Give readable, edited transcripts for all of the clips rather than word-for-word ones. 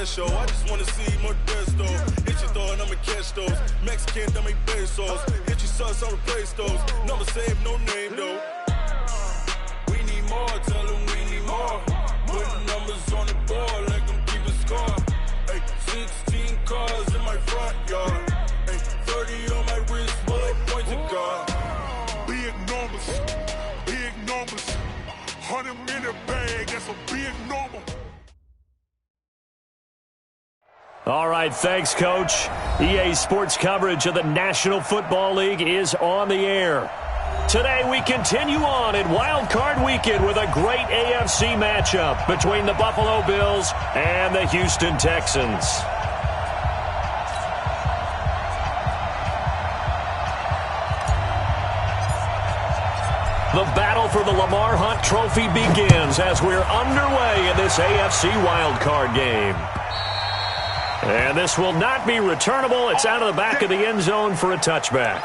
show. I just wanna see more desto. Hit your throw and I'ma catch those. Mexican, that make pesos. Hit your sauce, I'll replace those. Number save, no name though. We need more, tell them we need more. Putting numbers on the board, like them keep a score. Ay, 16 cars in my front yard. Ay, 30 on my wrist, bullet points of God. Big numbers, big numbers. 100-minute bag, that's a big number. All right, thanks, Coach. EA Sports coverage of the National Football League is on the air. Today we continue on in Wild Card Weekend with a great AFC matchup between the Buffalo Bills and the Houston Texans. The battle for the Lamar Hunt Trophy begins as we're underway in this AFC Wild Card game. And this will not be returnable. It's out of the back of the end zone for a touchback.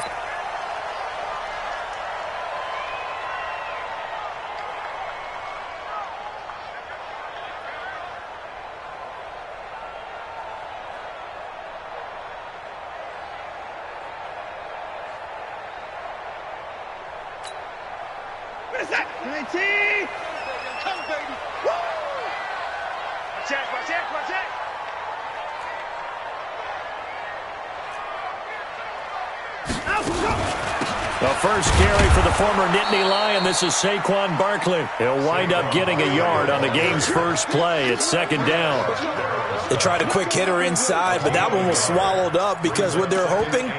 What is that? 19! Come, baby! Woo! Watch it! The first carry for the former Nittany Lion. This is Saquon Barkley. He'll wind up getting a yard on the game's first play. It's second down. They tried a quick hitter inside, but that one was swallowed up because what they're hoping,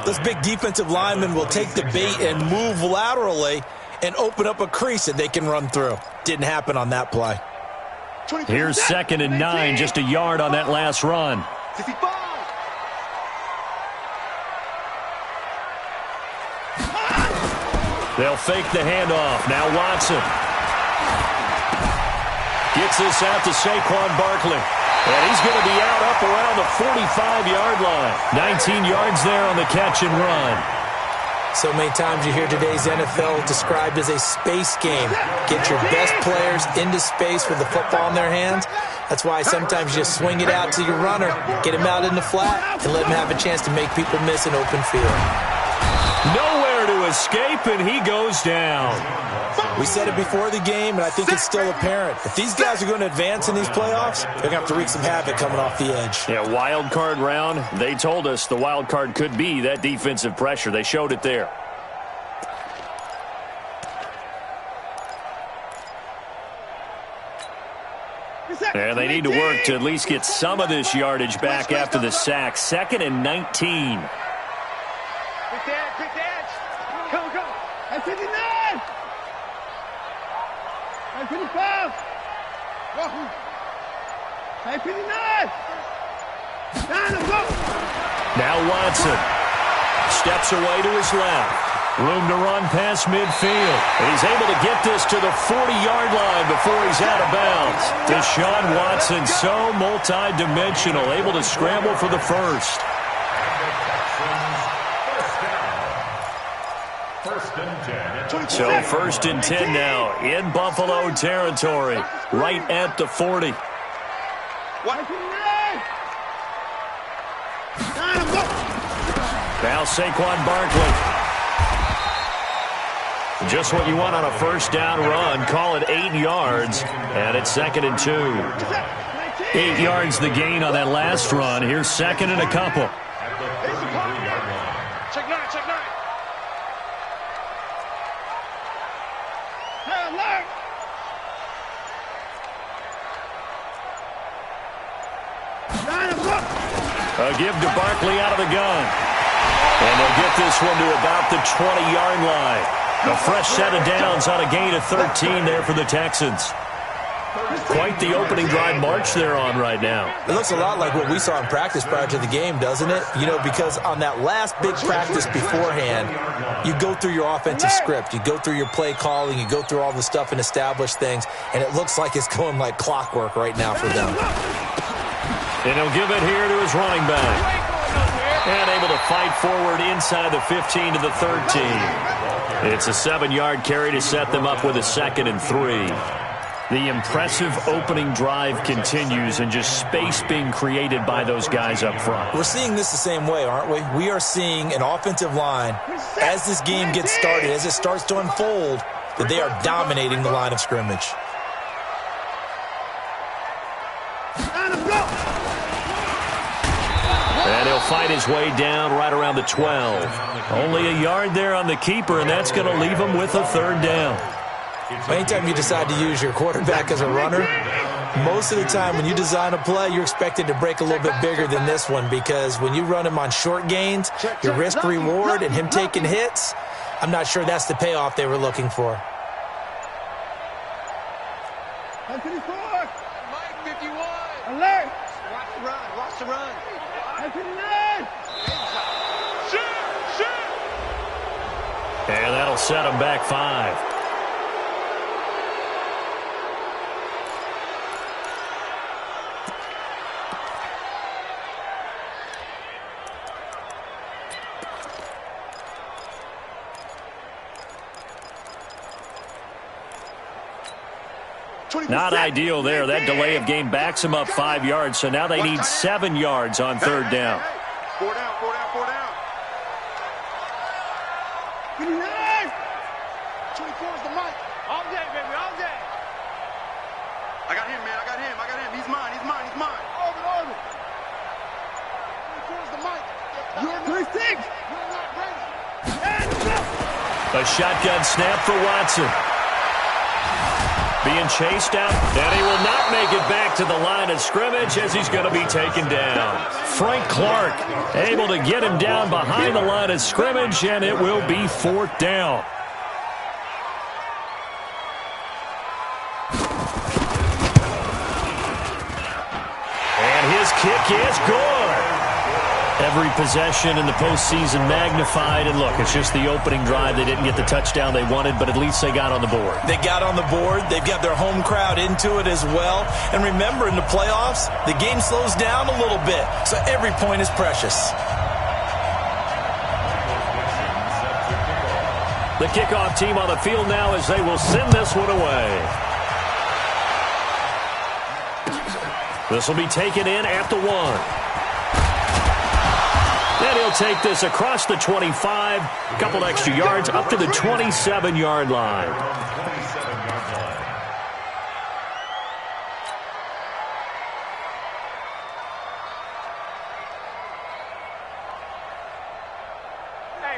those big defensive linemen will take the bait and move laterally and open up a crease that they can run through. Didn't happen on that play. Here's 2nd and 9, just a yard on that last run. 55! They'll fake the handoff. Now Watson gets this out to Saquon Barkley. And he's going to be out up around the 45-yard line. 19 yards there on the catch and run. So many times you hear today's NFL described as a space game. Get your best players into space with the football in their hands. That's why sometimes you just swing it out to your runner, get him out in the flat, and let him have a chance to make people miss an open field. Nowhere to escape, and he goes down. We said it before the game, and I think it's still apparent. If these guys are going to advance in these playoffs, they're going to have to wreak some havoc coming off the edge. Yeah, wild card round. They told us the wild card could be that defensive pressure. They showed it there. And they need to work to at least get some of this yardage back after the sack. 2nd and 19. Quick edge! Go! At 59! At 55! At 59! Go! Now Watson steps away to his left. Room to run past midfield. And he's able to get this to the 40-yard line before he's out of bounds. Deshaun Watson, so multi-dimensional, able to scramble for the first. So 1st and 10 now in Buffalo territory, right at the 40. Now Saquon Barkley. Just what you want on a first down run. Call it 8 yards, and it's 2nd and 2. 8 yards the gain on that last run. Here's 2nd and a couple. Check 9. A give to Barkley out of the gun. And they'll get this one to about the 20-yard line. A fresh set of downs on a gain of 13 there for the Texans. Quite the opening drive march they're on right now. It looks a lot like what we saw in practice prior to the game, doesn't it? You know, because on that last big practice beforehand, you go through your offensive script. You go through your play calling. You go through all the stuff and establish things. And it looks like it's going like clockwork right now for them. And he'll give it here to his running back. And able to fight forward inside the 15 to the 13. It's a 7-yard carry to set them up with a 2nd and 3. The impressive opening drive continues and just space being created by those guys up front. We're seeing this the same way, aren't we? We are seeing an offensive line, as this game gets started, as it starts to unfold, that they are dominating the line of scrimmage. And he'll fight his way down right around the 12. Only a yard there on the keeper, and that's going to leave him with a third down. Anytime you decide to use your quarterback as a runner, most of the time when you design a play, you're expected to break a little bit bigger than this one, because when you run him on short gains, your risk-reward and him taking hits, I'm not sure that's the payoff they were looking for. Mike 54. Mike 51. Alert. Watch the run. Watch the run. Mike 59. Shoot! And that'll set him back 5. Not ideal there. That delay of game backs them up 5 yards, so now they need 7 yards on third down. 4 down, 4 down, 4 down. 29. 24 is the mic. All day, baby, all day. I got him, man. I got him. He's mine. He's mine. Over. 24 is the mic. You're 36. You're not ready. And A shotgun snap for Watson. Being chased out, and he will not make it back to the line of scrimmage as he's going to be taken down. Frank Clark able to get him down behind the line of scrimmage, and it will be 4th down. And his kick is good. Every possession in the postseason magnified, and look, it's just the opening drive. They didn't get the touchdown they wanted, but at least they got on the board. They got on the board. They've got their home crowd into it as well. And remember, in the playoffs, the game slows down a little bit, so every point is precious. The kickoff team on the field now as they will send this one away. This will be taken in at the 1. And he'll take this across the 25, a couple extra yards, up to the 27-yard line.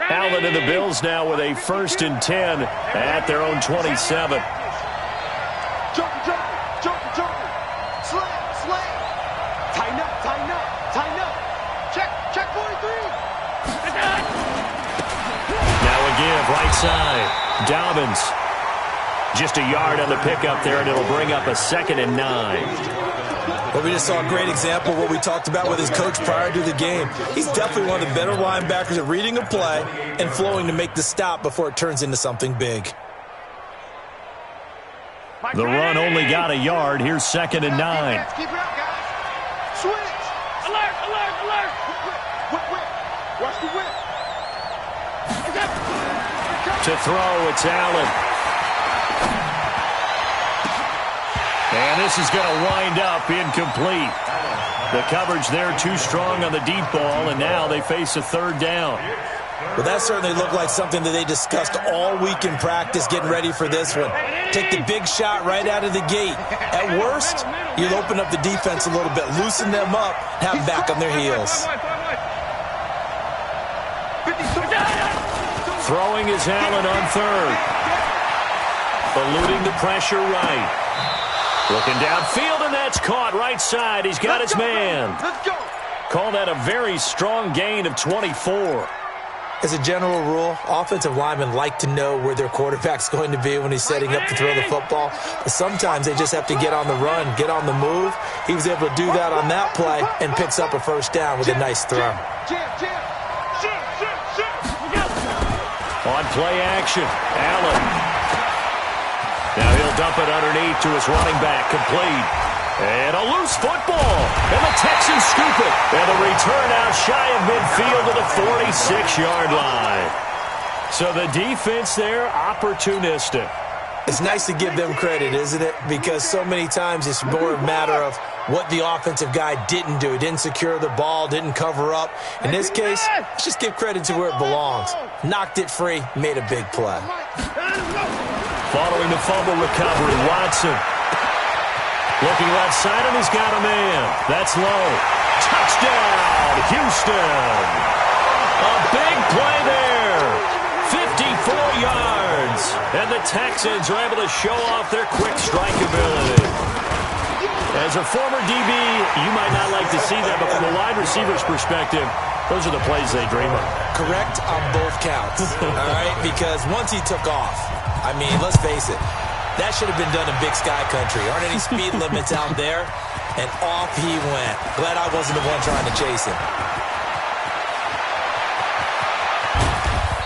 Allen and the Bills now with a 1st and 10 at their own 27. Joker. Slam. Tighten up. Check 43. Now a give, right side. Dobbins. Just a yard on the pickup there, and it'll bring up a 2nd and 9. Well, we just saw a great example of what we talked about with his coach prior to the game. He's definitely one of the better linebackers at reading a play and flowing to make the stop before it turns into something big. The run only got a yard. Here's 2nd and 9. Keep it up, guys. Switch. Alert. Whip. Watch the whip. To throw, it's Allen. And this is going to wind up incomplete. The coverage there too strong on the deep ball, and now they face a 3rd down. Well, that certainly looked like something that they discussed all week in practice getting ready for this one. Take the big shot right out of the gate. At worst, you'll open up the defense a little bit, loosen them up, have them back on their heels. Throwing is Allen on 3rd. Eluding the pressure right. Looking downfield, and that's caught right side. He's got his man. Let's go. Call that a very strong gain of 24. As a general rule, offensive linemen like to know where their quarterback's going to be when he's setting up to throw the football. But sometimes they just have to get on the run, get on the move. He was able to do that on that play and picks up a 1st down with a nice throw. On play action, Allen. Now he'll dump it underneath to his running back, complete. And a loose football. And the Texans scoop it. And the return out shy of midfield to the 46-yard line. So the defense there, opportunistic. It's nice to give them credit, isn't it? Because so many times it's more a matter of what the offensive guy didn't do. He didn't secure the ball, didn't cover up. In this case, let's just give credit to where it belongs. Knocked it free, made a big play. Following the fumble recovery, Watson. Looking left side, and he's got a man. That's low. Touchdown, Houston. A big play there. 54 yards. And the Texans are able to show off their quick strike ability. As a former DB, you might not like to see that, but from a wide receiver's perspective, those are the plays they dream of. Correct on both counts, all right? Because once he took off, I mean, let's face it, that should have been done in Big Sky Country. Aren't any speed limits out there? And off he went. Glad I wasn't the one trying to chase him.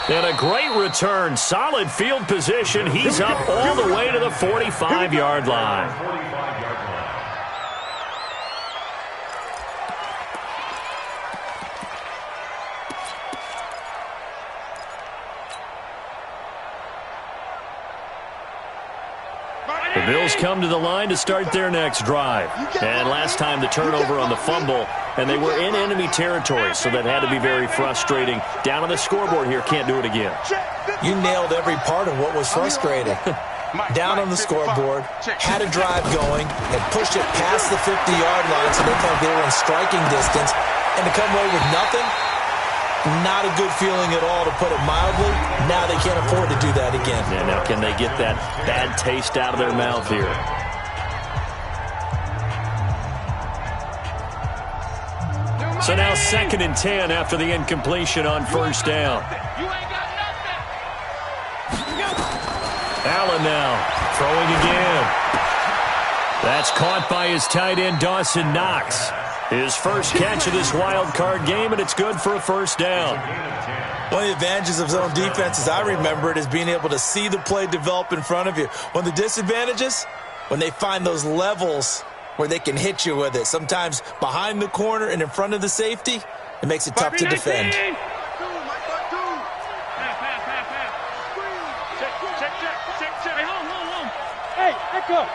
And a great return. Solid field position. He's up all the way to the 45-yard line. The Bills come to the line to start their next drive. And last time the turnover on the fumble, and they were in enemy territory, so that had to be very frustrating. Down on the scoreboard here, can't do it again. You nailed every part of what was frustrating. Down on the scoreboard, had a drive going, and pushed it past the 50-yard line so they felt they were in striking distance, and to come away with nothing, not a good feeling at all, to put it mildly. Now they can't afford to do that again. Yeah, now can they get that bad taste out of their mouth here? So now 2nd and 10 after the incompletion on first down. Allen now throwing again. That's caught by his tight end, Dawson Knox. His first catch of this wild card game, and it's good for a first down. One of the advantages of zone defense, as I remember it, is being able to see the play develop in front of you. One of the disadvantages, when they find those levels where they can hit you with it, sometimes behind the corner and in front of the safety, it makes it tough to defend. Hey, Echo.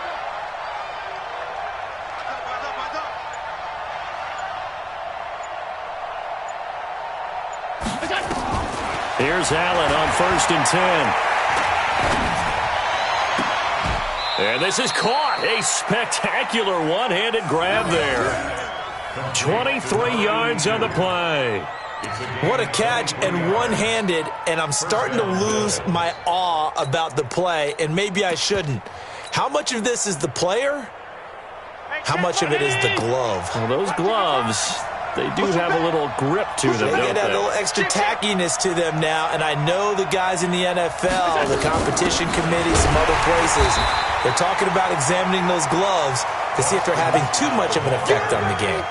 Here's Allen on 1st and 10. And this is caught. A spectacular one-handed grab there. 23 yards on the play. What a catch, and one-handed, and I'm starting to lose my awe about the play, and maybe I shouldn't. How much of this is the player? How much of it is the glove? Well, those gloves, they do have a little grip to them, They don't get a they? little extra tackiness to them now, and I know the guys in the NFL, the competition committee, some other places, they're talking about examining those gloves to see if they're having too much of an effect on the game.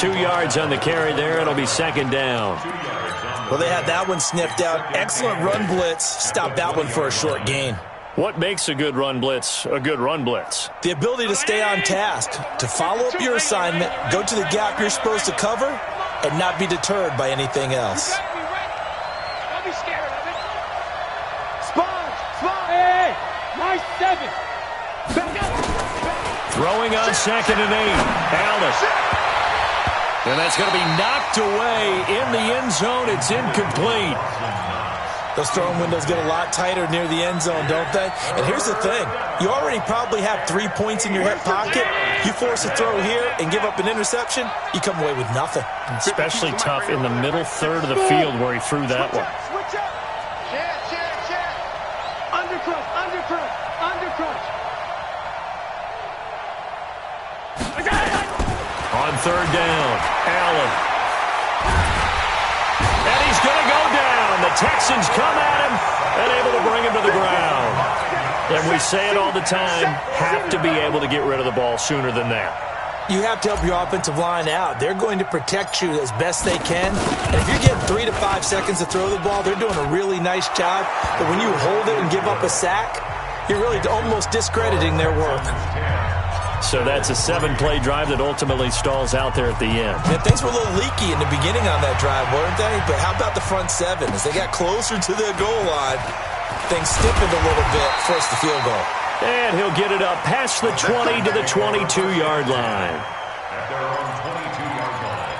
2 yards on the carry there. It'll be 2nd down. Well, they had that one sniffed out. Excellent run blitz. Stopped that one for a short gain. What makes a good run blitz a good run blitz? The ability to stay on task, to follow up your assignment, go to the gap you're supposed to cover, and not be deterred by anything else. Don't be scared of it. Sponge. Hey, nice 7. Back up. Throwing on 2nd and 8. Allen. And that's going to be knocked away in the end zone. It's incomplete. Those throwing windows get a lot tighter near the end zone, don't they? And here's the thing. You already probably have 3 points in your hip pocket. You force a throw here and give up an interception, you come away with nothing. Especially tough in the middle third of the field where he threw that one. Switch up. Check. Undercrunch. On 3rd down, Allen. And he's going to go down. The Texans come at him and able to bring him to the ground. And we say it all the time, have to be able to get rid of the ball sooner than that. You have to help your offensive line out. They're going to protect you as best they can. And if you're getting 3 to 5 seconds to throw the ball, they're doing a really nice job. But when you hold it and give up a sack, you're really almost discrediting their work. So that's a 7-play drive that ultimately stalls out there at the end. And things were a little leaky in the beginning on that drive, weren't they? But how about the front 7? As they got closer to their goal line, Things stiffened a little bit, forced the field goal. And he'll get it up past the 20 to the 22-yard line. At their own 22-yard line.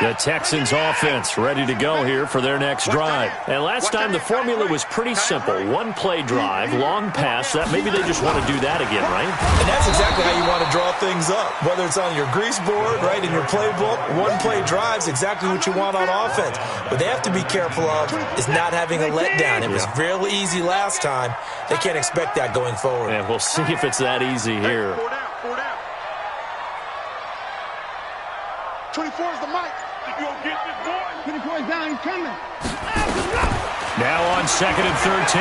The Texans offense ready to go here for their next drive. And last time the formula was pretty simple. One play drive, long pass. That maybe they just want to do that again, right? And that's exactly how you want to draw things up. Whether it's on your grease board, right, in your playbook, one play drive's exactly what you want on offense. What they have to be careful of is not having a letdown. It was real easy last time. They can't expect that going forward. And we'll see if it's that easy here. 24 is the mic. You gonna get this boy? 24 is down. He's coming. Now on 2nd and 13.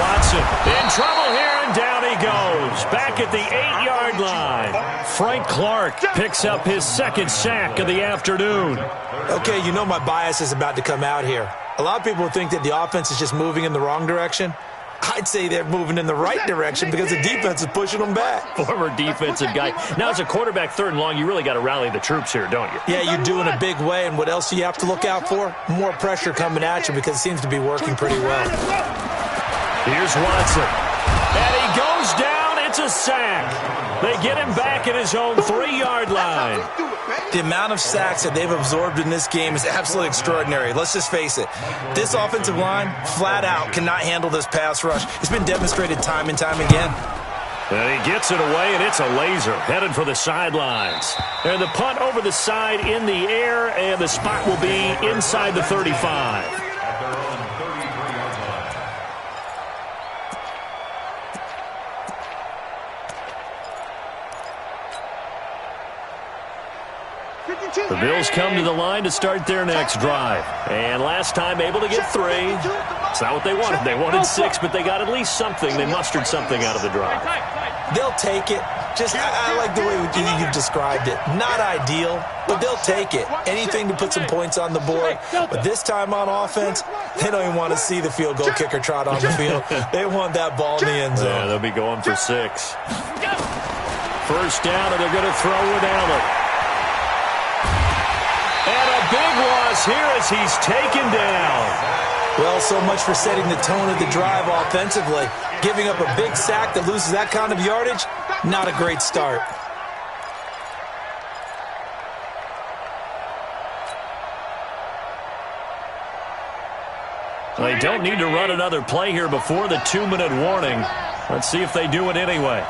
Watson in trouble here, and down he goes. Back at the 8-yard line. Frank Clark picks up his second sack of the afternoon. Okay, you know my bias is about to come out here. A lot of people think that the offense is just moving in the wrong direction. I'd say they're moving in the right direction because the defense is pushing them back. Former defensive guy. Now, as a quarterback, 3rd and long, you really got to rally the troops here, don't you? Yeah, you do in a big way. And what else do you have to look out for? More pressure coming at you because it seems to be working pretty well. Here's Watson. And he goes down. It's a sack. They get him back at his own 3-yard line. The amount of sacks that they've absorbed in this game is absolutely extraordinary. Let's just face it. This offensive line, flat out, cannot handle this pass rush. It's been demonstrated time and time again. And he gets it away, and it's a laser headed for the sidelines. And the punt over the side in the air, and the spot will be inside the 35. The Bills come to the line to start their next drive. And last time able to get 3. It's not what they wanted. They wanted 6, but they got at least something. They mustered something out of the drive. They'll take it. Just, I like the way you described it. Not ideal, but they'll take it. Anything to put some points on the board. But this time on offense, they don't even want to see the field goal kicker trot on the field. They want that ball in the end zone. Yeah, they'll be going for 6. First down, and they're going to throw with Allen. And a big loss here as he's taken down. Well, so much for setting the tone of the drive offensively. Giving up a big sack that loses that kind of yardage, not a great start. They don't need to run another play here before the 2-minute warning. Let's see if they do it anyway.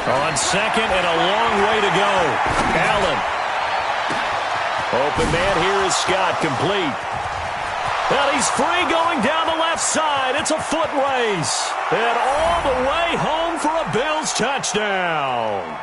On 2nd and a long way to go. Allen. Open man here is Scott, complete. And he's free going down the left side. It's a foot race. And all the way home for a Bills touchdown.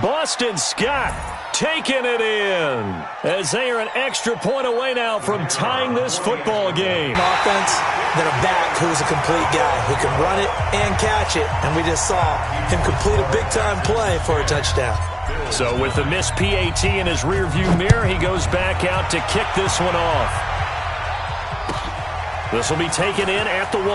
Boston Scott taking it in as they are an extra point away now from tying this football game. Offense, then a back who's a complete guy who can run it and catch it. And we just saw him complete a big-time play for a touchdown. So with the missed PAT in his rearview mirror, he goes back out to kick this one off. This will be taken in at the 1.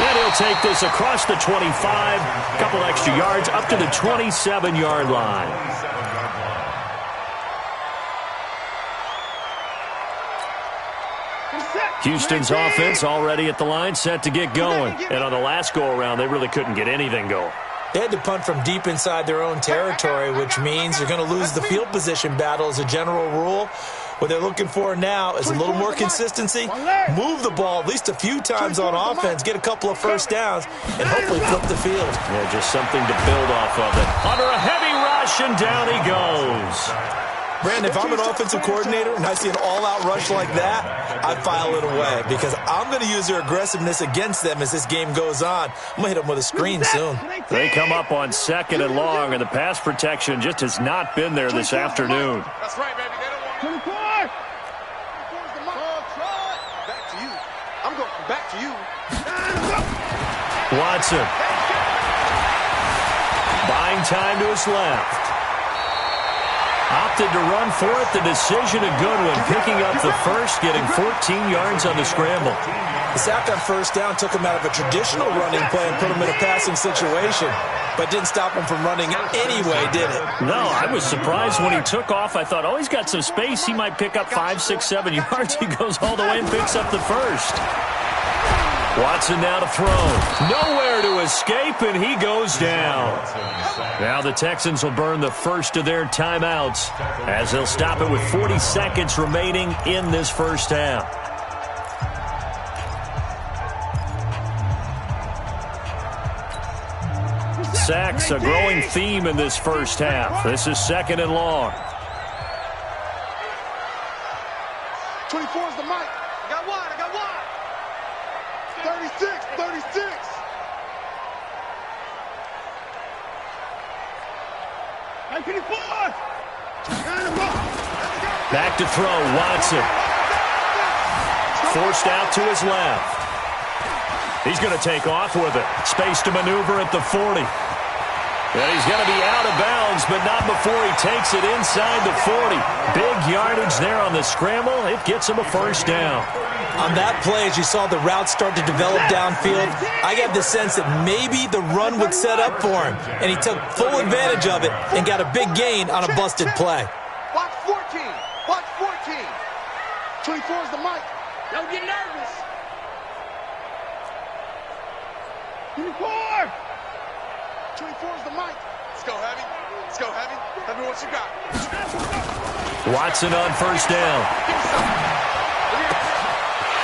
And he'll take this across the 25, couple extra yards up to the 27-yard line. Houston's offense already at the line, set to get going. And on the last go-around, they really couldn't get anything going. They had to punt from deep inside their own territory, which means you're going to lose the field position battle as a general rule. What they're looking for now is a little more consistency, move the ball at least a few times on offense, get a couple of first downs, and hopefully flip the field. Yeah, just something to build off of it. Under a heavy rush, and down he goes. Brandon, if I'm an offensive coordinator and I see an all-out rush like that, I file it away because I'm going to use their aggressiveness against them as this game goes on. I'm going to hit them with a screen soon. They come up on 2nd and long, and the pass protection just has not been there this afternoon. That's right, baby. They don't want 24. 24 is the mark. Back to you. I'm going back to you. Watson. Buying time to his left. Opted to run for it. The decision a good one. Picking up the first, getting 14 yards on the scramble. The sack on first down took him out of a traditional running play and put him in a passing situation, but didn't stop him from running anyway, did it? No, I was surprised when he took off. I thought, oh, he's got some space. He might pick up 5, 6, 7 yards. He goes all the way and picks up the first. Watson now to throw. Nowhere to escape, and he goes down. Now the Texans will burn the first of their timeouts as they'll stop it with 40 seconds remaining in this first half. Sacks, a growing theme in this first half. This is 2nd and long. 24 is the mic. I got one. 36. Back to throw, Watson. Forced out to his left. He's going to take off with it. Space to maneuver at the 40. And he's going to be out of bounds, but not before he takes it inside the 40. Big yardage there on the scramble. It gets him a first down. On that play, as you saw the route start to develop downfield, I got the sense that maybe the run would set up for him, and he took full advantage of it and got a big gain on a busted play. Watch 14. 24 is the mic. Don't get nervous. 24 is the mic. Let's go, Heavy. Heavy, what you got? Watson on first down.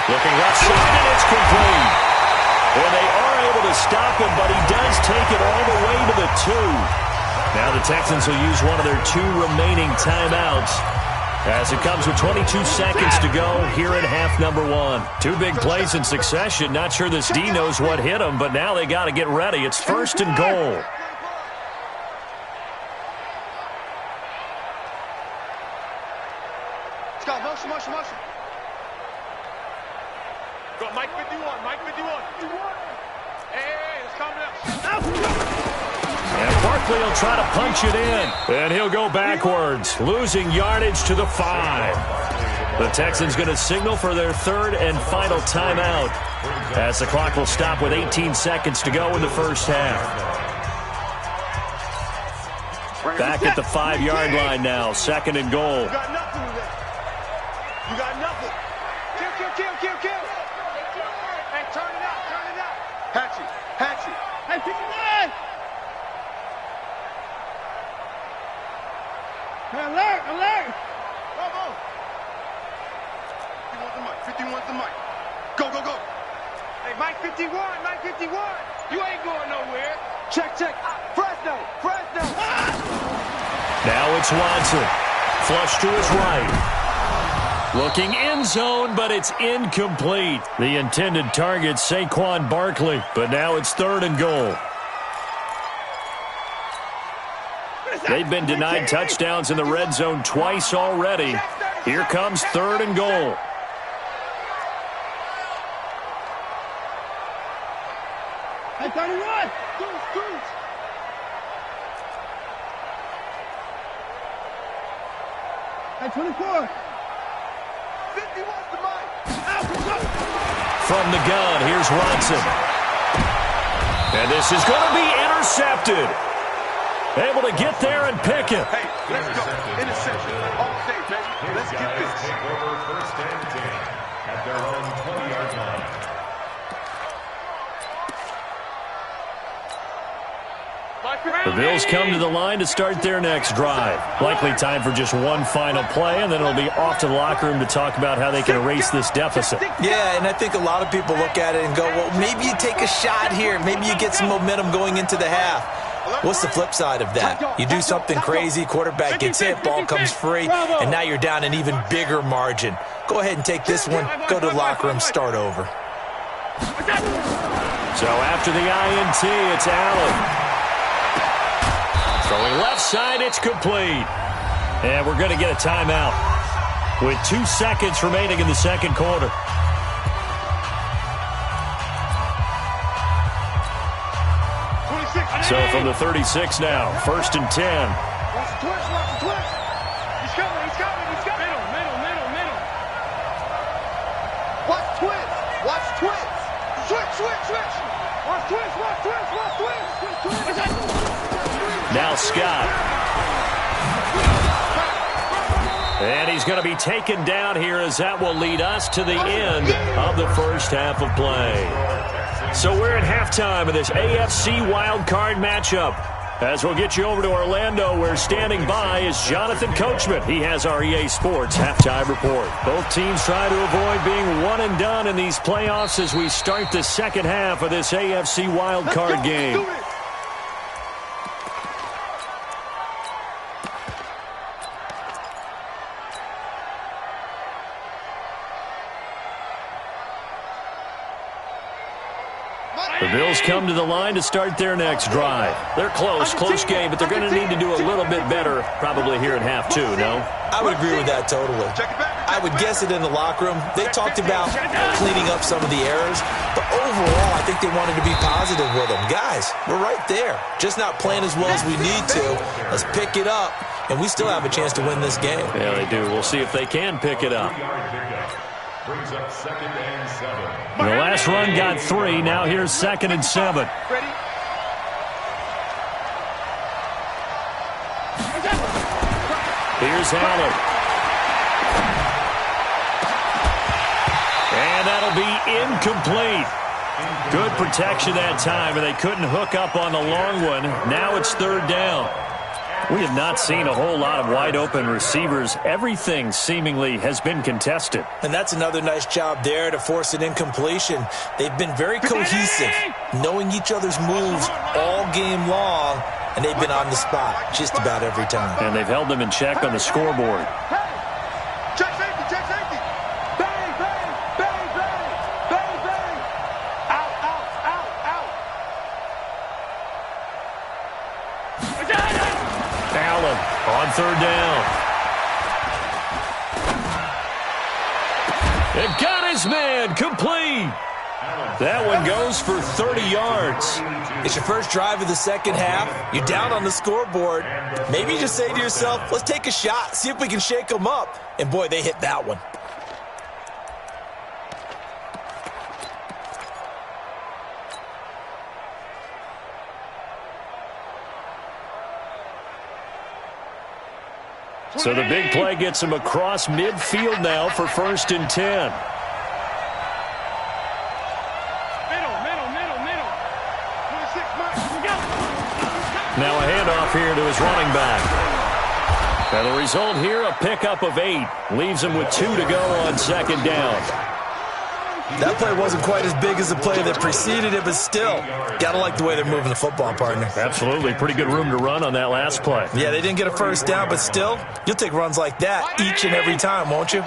Looking left side, and it's complete. And they are able to stop him, but he does take it all the way to the 2. Now the Texans will use one of their 2 remaining timeouts as it comes with 22 seconds to go here in half number 1. 2 big plays in succession. Not sure this D knows what hit him, but now they got to get ready. It's 1st and goal. Let's go, motion. Go, Mike 51. Hey, it's coming up. And Barkley will try to punch it in. And he'll go backwards, losing yardage to the 5. The Texans going to signal for their 3rd and final timeout as the clock will stop with 18 seconds to go in the first half. Back at the 5-yard line now, 2nd and goal. You got nothing with that. You got nothing. Kill. Hey, turn it out. Hatchet. Hey, 59. Alert. Bravo. 51's the mic. Go. Hey, Mike 51. You ain't going nowhere. Check. Fresno. Now it's Watson. Flush to his right. Looking end zone, but it's incomplete. The intended target, Saquon Barkley, but now it's 3rd and goal. They've been denied touchdowns in the red zone twice already. Here comes 3rd and goal. Hey, 31. Hey, 24. 51's the mic. From the gun, here's Watson. And this is going to be intercepted. Able to get there and pick it. Hey, let's go. Interception all day, baby. Let's get this. Take over 1st and 10 at their own 20-yard line. The Bills come to the line to start their next drive. Likely time for just one final play, and then it'll be off to the locker room to talk about how they can erase this deficit. Yeah, and I think a lot of people look at it and go, well, maybe you take a shot here. Maybe you get some momentum going into the half. What's the flip side of that? You do something crazy, quarterback gets hit, ball comes free, and now you're down an even bigger margin. Go ahead and take this one, go to the locker room, start over. So after the INT, it's Allen. Throwing left side, it's complete. And we're going to get a timeout with 2 seconds remaining in the second quarter. So from the 36 now, 1st and 10. Now Scott. And he's going to be taken down here, as that will lead us to the end of the first half of play. So we're at halftime of this AFC wildcard matchup. As we'll get you over to Orlando, where standing by is Jonathan Coachman. He has our EA Sports halftime report. Both teams try to avoid being one and done in these playoffs as we start the second half of this AFC wildcard game. The Bills come to the line to start their next drive. They're close game, but they're going to need to do a little bit better probably here in half two, no? I would agree with that totally. I would guess it in the locker room. They talked about cleaning up some of the errors, but overall I think they wanted to be positive with them. Guys, we're right there. Just not playing as well as we need to. Let's pick it up, and we still have a chance to win this game. Yeah, they do. We'll see if they can pick it up. Brings up 2nd and 7. The last run got 3. Now here's 2nd and 7. Ready? Here's Allen. And that'll be incomplete. Good protection that time, and they couldn't hook up on the long one. Now it's 3rd down. We have not seen a whole lot of wide-open receivers. Everything seemingly has been contested. And that's another nice job there to force an incompletion. They've been very cohesive, knowing each other's moves all game long, and they've been on the spot just about every time. And they've held them in check on the scoreboard. Check safety, check safety. Bang, bang, bang, bang, bang, bang. Out, out, out, out. Allen on 3rd down. It got his man complete. That one goes for 30 yards. It's your first drive of the second half. You're down on the scoreboard. Maybe you just say to yourself, let's take a shot, see if we can shake them up. And boy, they hit that one. So the big play gets him across midfield now for 1st and 10. Now a handoff here to his running back. And the result here, a pickup of 8. Leaves him with 2 to go on 2nd down. That play wasn't quite as big as the play that preceded it, but still, gotta like the way they're moving the football, partner. Absolutely. Pretty good room to run on that last play. Yeah, they didn't get a first down, but still, you'll take runs like that each and every time, won't you? I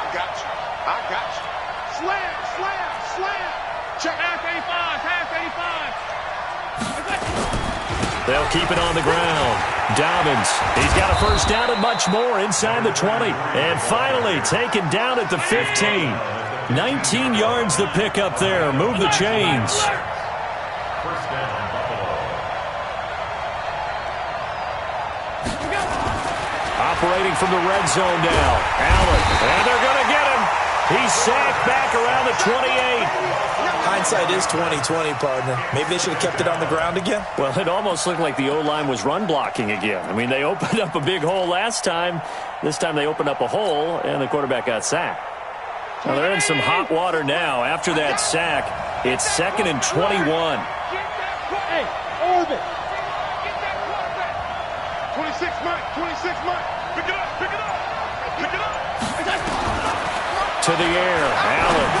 got you. I got you. Slam, slam, slam. Check. Half 85, half 85. They'll keep it on the ground. Dobbins, he's got a first down and much more inside the 20. And finally taken down at the 15. 19 yards the pick up there. Move the chains. First down, Buffalo. Operating from the red zone now. Allen, and they're going to get him. He's sacked back around the 28. Hindsight is 20/20, partner. Maybe they should have kept it on the ground again. Well, it almost looked like the O-line was run blocking again. I mean, they opened up a big hole last time. This time they opened up a hole, and the quarterback got sacked. Now they're in some hot water now. After that sack, it's 2nd and 21. Hey, orbit. Get that quarterback. 26 months, 26 months. Pick it up, pick it up, pick it up. To the air, Allen.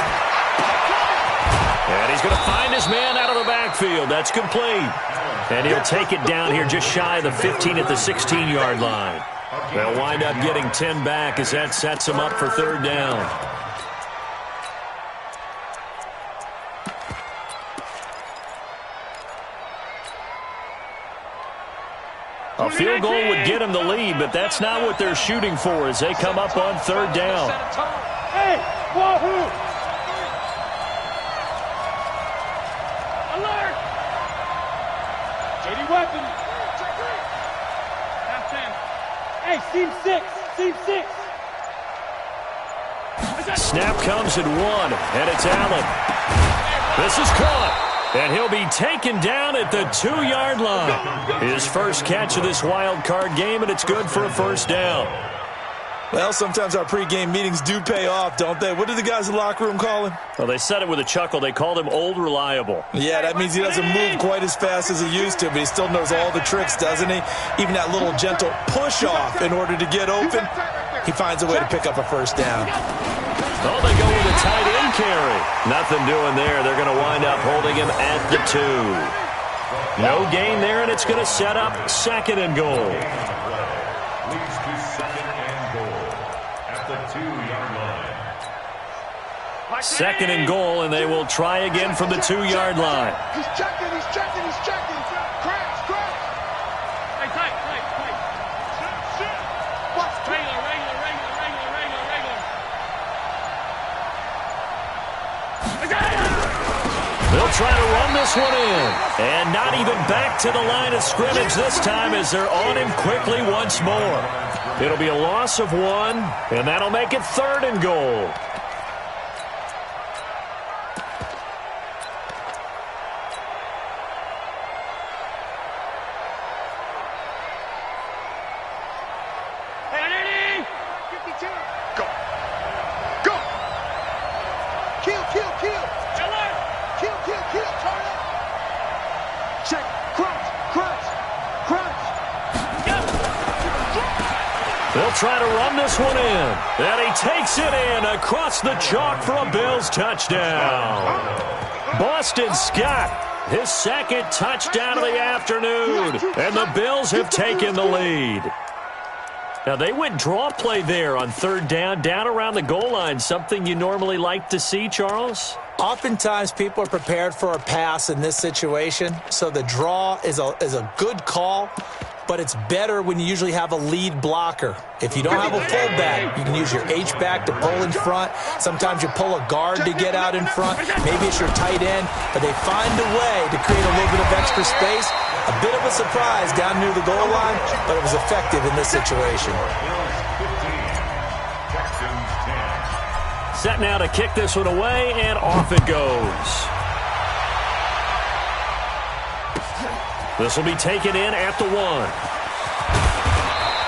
And he's going to find his man out of the backfield. That's complete. And he'll take it down here just shy of the 15 at the 16-yard line. They'll wind up getting 10 back as that sets him up for 3rd down. A field goal would get him the lead, but that's not what they're shooting for as they come up on 3rd down. Hey, wahoo! Alert! JD weapon. Half 10. Hey, seam 6. Seam 6. Snap comes at 1, and it's Allen. This is caught. And he'll be taken down at the 2-yard line. His first catch of this wild card game, and it's good for a first down. Well, sometimes our pregame meetings do pay off, don't they? What did the guys in the locker room call him? Well, they said it with a chuckle. They called him Old Reliable. Yeah, that means he doesn't move quite as fast as he used to, but he still knows all the tricks, doesn't he? Even that little gentle push-off in order to get open, he finds a way to pick up a first down. Oh, they go with a tight end carry. Nothing doing there. They're going to wind up holding him at the 2. No gain there, and it's going to set up 2nd and goal. Leads to 2nd and goal at the 2-yard line. 2nd and goal, and they will try again from the 2-yard line. He's checking. Crash. Hey, tight. Watch. Regular. They'll try to run this one in. And not even back to the line of scrimmage this time as they're on him quickly once more. It'll be a loss of 1, and that'll make it 3rd and goal. They'll try to run this one in. And he takes it in across the chalk for a Bills touchdown. Boston Scott, his 2nd touchdown of the afternoon. And the Bills have taken the lead. Now, they went draw play there on 3rd down around the goal line. Something you normally like to see, Charles? Oftentimes, people are prepared for a pass in this situation, so the draw is a good call, but it's better when you usually have a lead blocker. If you don't have a fullback, you can use your H-back to pull in front. Sometimes you pull a guard to get out in front. Maybe it's your tight end, but they find a way to create a little bit of extra space. A bit of a surprise down near the goal line, but it was effective in this situation. Set now to kick this one away, and off it goes. This will be taken in at the 1.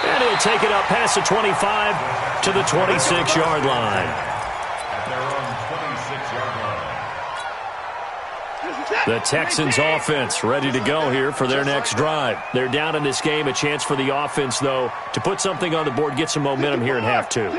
And he'll take it up past the 25 to the 26-yard line. At their own 26-yard line. The Texans offense ready to go here for their next drive. They're down in this game. A chance for the offense, though, to put something on the board, get some momentum here in half 2.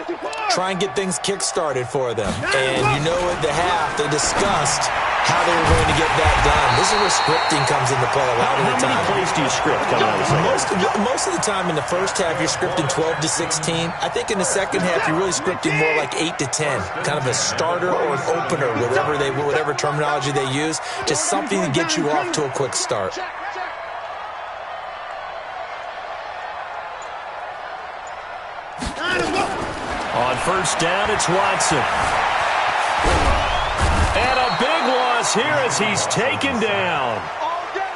Try and get things kick-started for them. And you know at the half, they discussed how they were going to get that done. This is where scripting comes into play a lot of the time. How many plays do you script coming out of the second? Most of the time in the first half, you're scripting 12 to 16. I think in the second half, you're really scripting more like 8 to 10. Kind of a starter or an opener, whatever terminology they use. Just something to get you off to a quick start. On first down, it's Watson. And a big loss here as he's taken down.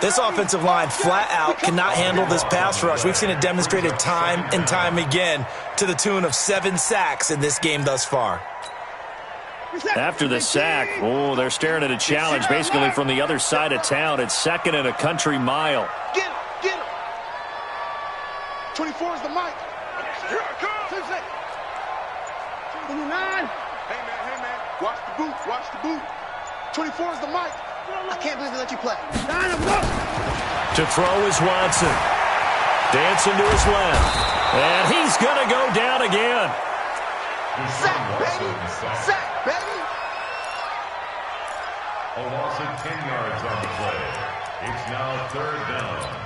This offensive line flat out cannot handle this pass rush. We've seen it demonstrated time and time again to the tune of 7 sacks in this game thus far. After the sack, they're staring at a challenge basically from the other side of town. It's 2nd and a country mile. Get him. 24 is the mic. Here I come. 29. Hey, man. Watch the boot. 24 is the mic. I can't believe they let you play. To throw is Watson. Dancing to his left. And he's going to go down again. Sack, baby. A loss of 10 yards on the play. It's now 3rd down.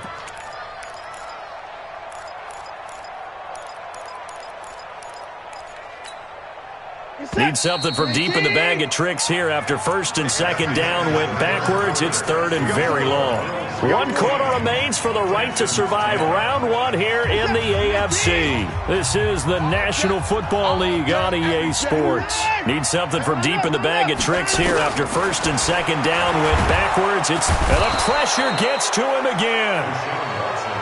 Need something from deep in the bag of tricks here after 1st and 2nd down went backwards. It's 3rd and very long. 1 quarter remains for the right to survive round 1 here in the AFC. This is the National Football League on EA Sports. Need something from deep in the bag of tricks here after 1st and 2nd down went backwards. And the pressure gets to him again.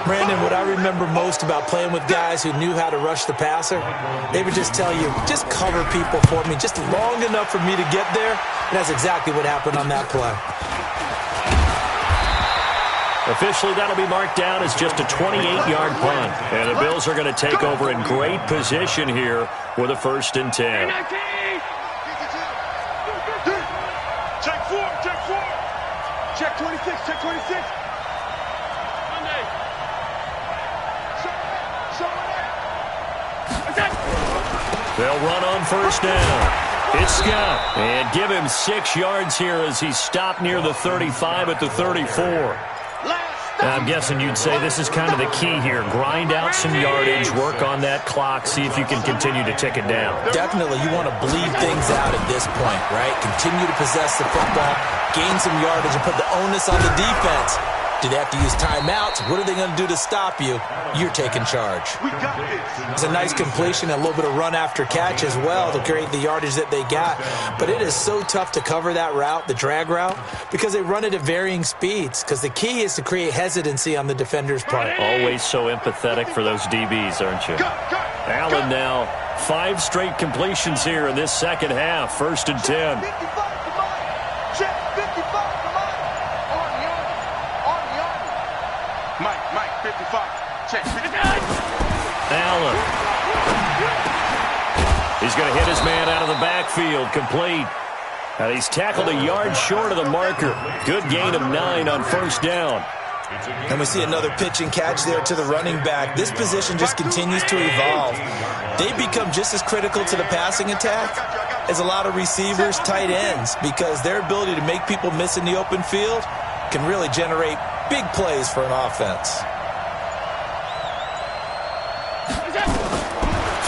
Brandon, what I remember most about playing with guys who knew how to rush the passer, they would just tell you, just cover people for me, just long enough for me to get there. And that's exactly what happened on that play. Officially, that'll be marked down as just a 28-yard punt. And the Bills are going to take over in great position here with a 1st and 10. Check 4, check 4. Check 26, check 26. They'll run on 1st down. It's Scott. And give him 6 yards here as he's stopped near the 35 at the 34. I'm guessing you'd say this is kind of the key here. Grind out some yardage, work on that clock, see if you can continue to tick it down. Definitely, you want to bleed things out at this point, right? Continue to possess the football, gain some yardage, and put the onus on the defense. Do they have to use timeouts? What are they going to do to stop you? You're taking charge. It's a nice completion and a little bit of run after catch as well to create the yardage that they got. But it is so tough to cover that route, the drag route, because they run it at varying speeds. Because the key is to create hesitancy on the defender's part. Always so empathetic for those DBs, aren't you? Allen now, 5 straight completions here in this second half. 1st and 10. Mike, 55. Check 55. Allen. He's going to hit his man out of the backfield. Complete. And he's tackled a yard short of the marker. Good gain of 9 on 1st down. And we see another pitch and catch there to the running back. This position just continues to evolve. They become just as critical to the passing attack as a lot of receivers, tight ends, because their ability to make people miss in the open field can really generate big plays for an offense.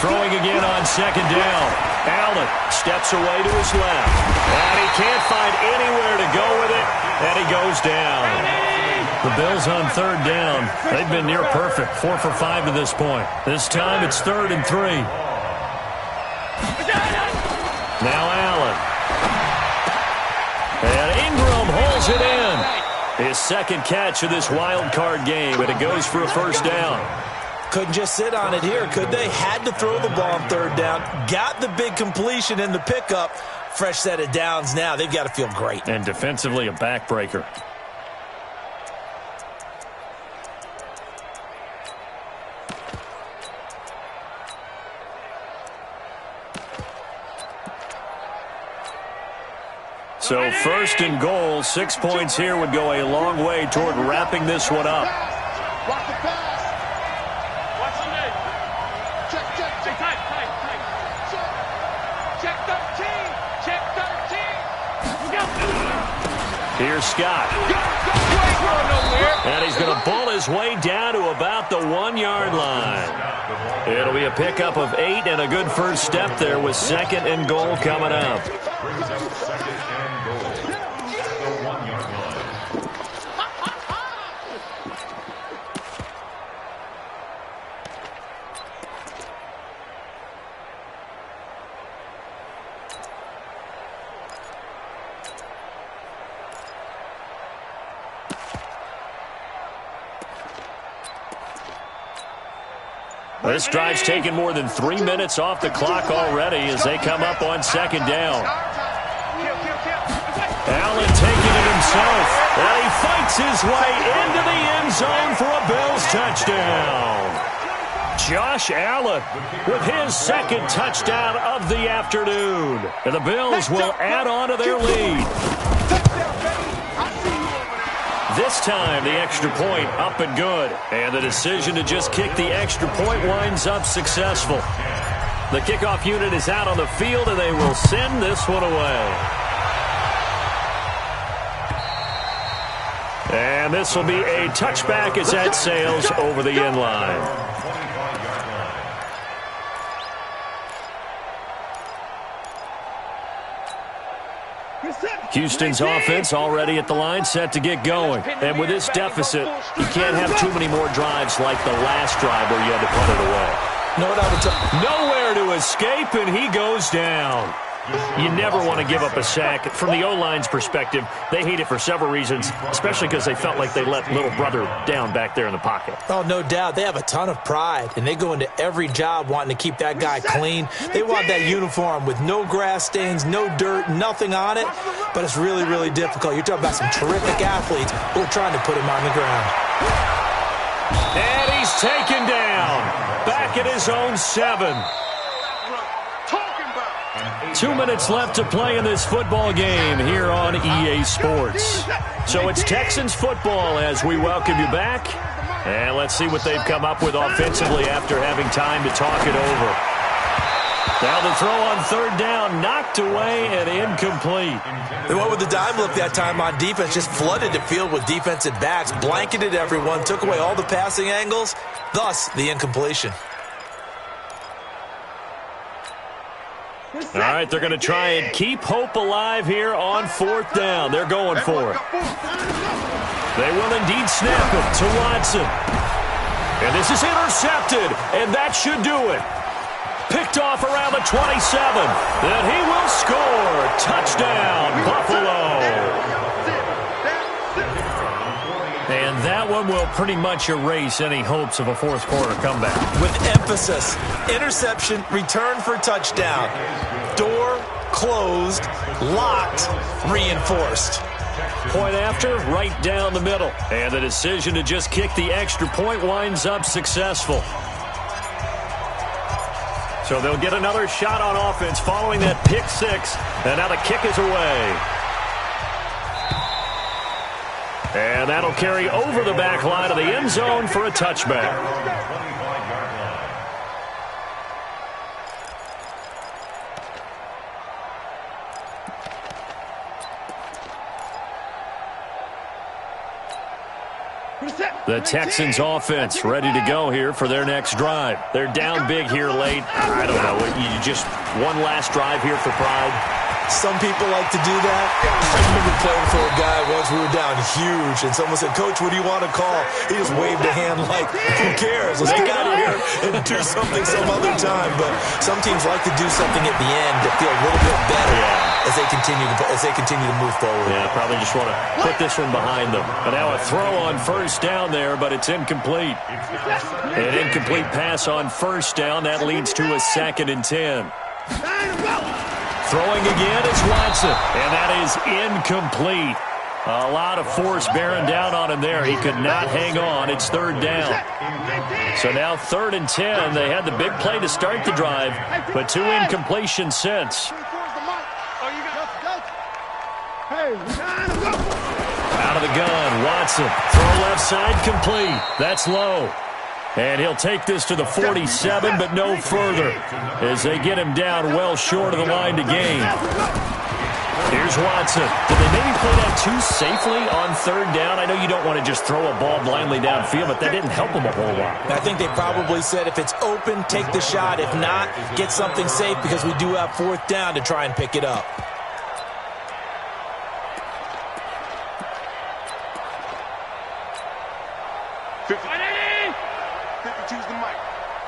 Throwing again on 2nd down. Allen steps away to his left. And he can't find anywhere to go with it. And he goes down. The Bills on 3rd down. They've been near perfect. 4 for 5 to this point. This time it's 3rd and 3. Now Allen. And Ingram holds it in. His 2nd catch of this wild card game. And it goes for a 1st down. Couldn't just sit on it here, could they? Had to throw the ball on 3rd down. Got the big completion in the pickup. Fresh set of downs now. They've got to feel great. And defensively, a backbreaker. So 1st and goal, 6 points here would go a long way toward wrapping this one up. Watch the pass. Watch the leg. Check tight. Check 13. Check 13. Go. Here's Scott. And he's going to pull his way down to about the 1-yard line. It'll be a pickup of 8 and a good first step there with 2nd and goal coming up. This drive's taken more than 3 minutes off the clock already as they come up on 2nd down. Allen taking it himself. And he fights his way into the end zone for a Bills touchdown. Josh Allen with his 2nd touchdown of the afternoon. And the Bills will add on to their lead. This time, the extra point up and good. And the decision to just kick the extra point winds up successful. The kickoff unit is out on the field, and they will send this one away. And this will be a touchback as that sails over the end line. Houston's offense already at the line, set to get going. And with this deficit, you can't have too many more drives like the last drive where you had to put it away. Know what I would tell? Nowhere to escape, and he goes down. You never want to give up a sack. From the O-line's perspective, they hate it for several reasons, especially because they felt like they let little brother down back there in the pocket. Oh, no doubt. They have a ton of pride, and they go into every job wanting to keep that guy clean. They want that uniform with no grass stains, no dirt, nothing on it, but it's really, really difficult. You're talking about some terrific athletes who are trying to put him on the ground. And he's taken down. Back at his own 7. 2 minutes left to play in this football game here on EA Sports. So it's Texans football as we welcome you back. And let's see what they've come up with offensively after having time to talk it over. Now the throw on third down, knocked away and incomplete. They went with the dime look that time on defense, just flooded the field with defensive backs, blanketed everyone, took away all the passing angles, thus the incompletion. All right, they're going to try and keep hope alive here on fourth down. They're going for it. They will indeed snap it to Watson. And this is intercepted, and that should do it. Picked off around the 27. Then he will score. Touchdown, Buffalo. And that one will pretty much erase any hopes of a fourth quarter comeback. With emphasis, interception, return for touchdown. Door closed, locked, reinforced. Point after, right down the middle. And the decision to just kick the extra point winds up successful. So they'll get another shot on offense following that pick six. And now the kick is away. And that'll carry over the back line of the end zone for a touchback. The Texans offense ready to go here for their next drive. They're down big here late. I don't know. You just one last drive here for pride. Some people like to do that. I remember playing for a guy once. We were down huge, and someone said, "Coach, what do you want to call?" He just waved a hand like, "Who cares? Let's get out of here and do something some other time." But some teams like to do something at the end to feel a little bit better as they continue to move forward. Yeah, probably just want to put this one behind them. But now a throw on first down there, but it's incomplete. An incomplete pass on first down. That leads to a 2nd and 10. Throwing again is Watson, and that is incomplete. A lot of force bearing down on him there. He could not hang on. It's 3rd down. So now 3rd and 10. They had the big play to start the drive, but 2 incompletions since. Out of the gun, Watson. Throw left side complete. That's low. And he'll take this to the 47, but no further, as they get him down well short of the line to gain. Here's Watson. Did they maybe play that too safely on 3rd down? I know you don't want to just throw a ball blindly downfield, but that didn't help him a whole lot. I think they probably said if it's open, take the shot. If not, get something safe because we do have 4th down to try and pick it up.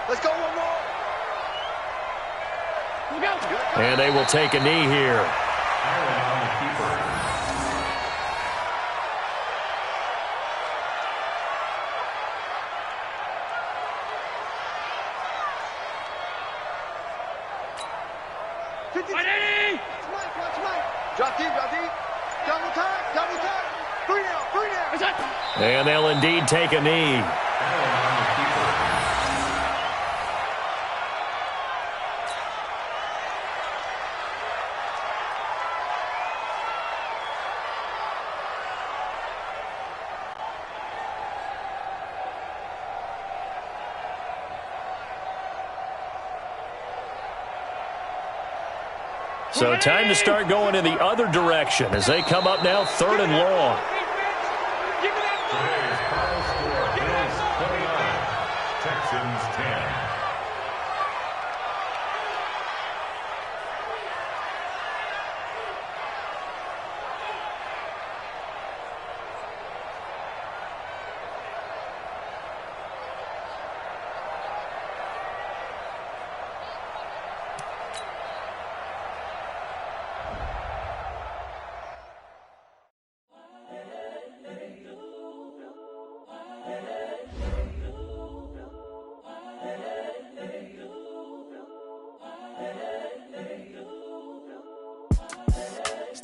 Let's go one more. And they will take a knee here. Drop deep. Double time. 3 now. And they'll indeed take a knee. So time to start going in the other direction as they come up now 3rd and long. Texans 10.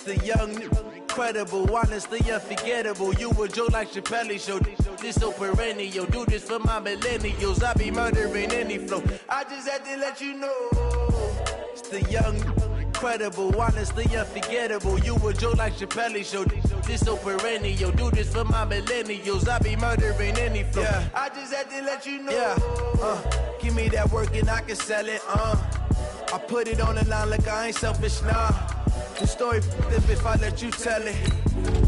the young, incredible, honestly unforgettable. You a joke like Chappelle Show. This so perennial. Do this for my millennials. I be murdering any flow. I just had to let you know. It's the young, incredible, honestly unforgettable. You a joke like Chappelle Show. This so perennial. Do this for my millennials. I be murdering any flow. Yeah. I just had to let you know. Yeah. Give me that work and I can sell it. I put it on the line like I ain't selfish, nah. The story if I let you tell it.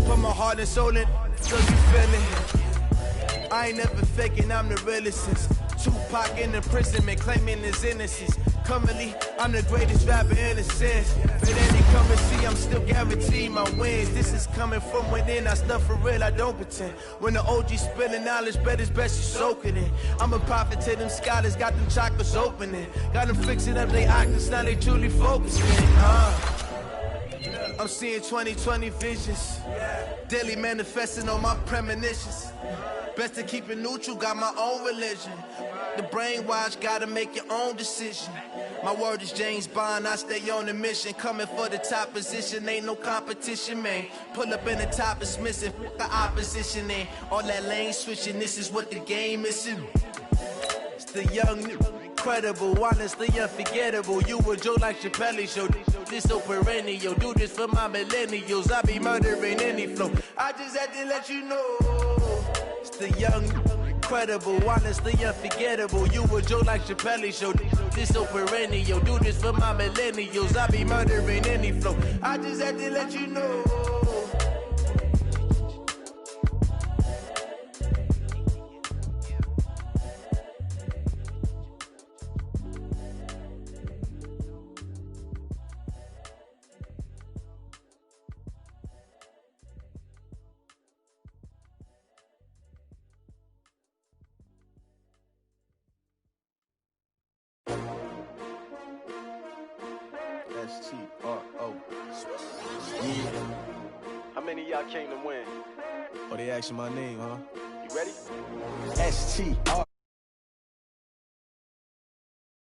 Put my heart and soul in, so you feel it. I ain't never faking, I'm the realest since Tupac in imprisonment, claiming his innocence. Currently, I'm the greatest rapper in a sense. But any come and see, I'm still guaranteed my wins. This is coming from within, I stuff for real, I don't pretend. When the OG spilling knowledge, bet it's best you soak it in. I'm a prophet to them scholars, got them chakras opening. Got them fixing up their octaves, now they truly focusing. I'm seeing 2020 visions, daily manifesting on my premonitions. Best to keep it neutral, got my own religion. The brainwash, gotta make your own decision. My word is James Bond, I stay on the mission. Coming for the top position, ain't no competition, man. Pull up in the top is missing, the opposition ain't. All that lane switching, this is what the game is. It's the young, incredible, honestly unforgettable. You a joke like Chappelle Show. This so perennial. Do this for my millennials. I be murdering any flow. I just had to let you know. It's the young, incredible, honestly unforgettable. You a joke like Chappelle Show. This so perennial. Do this for my millennials. I be murdering any flow. I just had to let you know. S-T-R-O. Yeah. How many of y'all came to win? Oh, they asking my name, huh? You ready? S-T-R.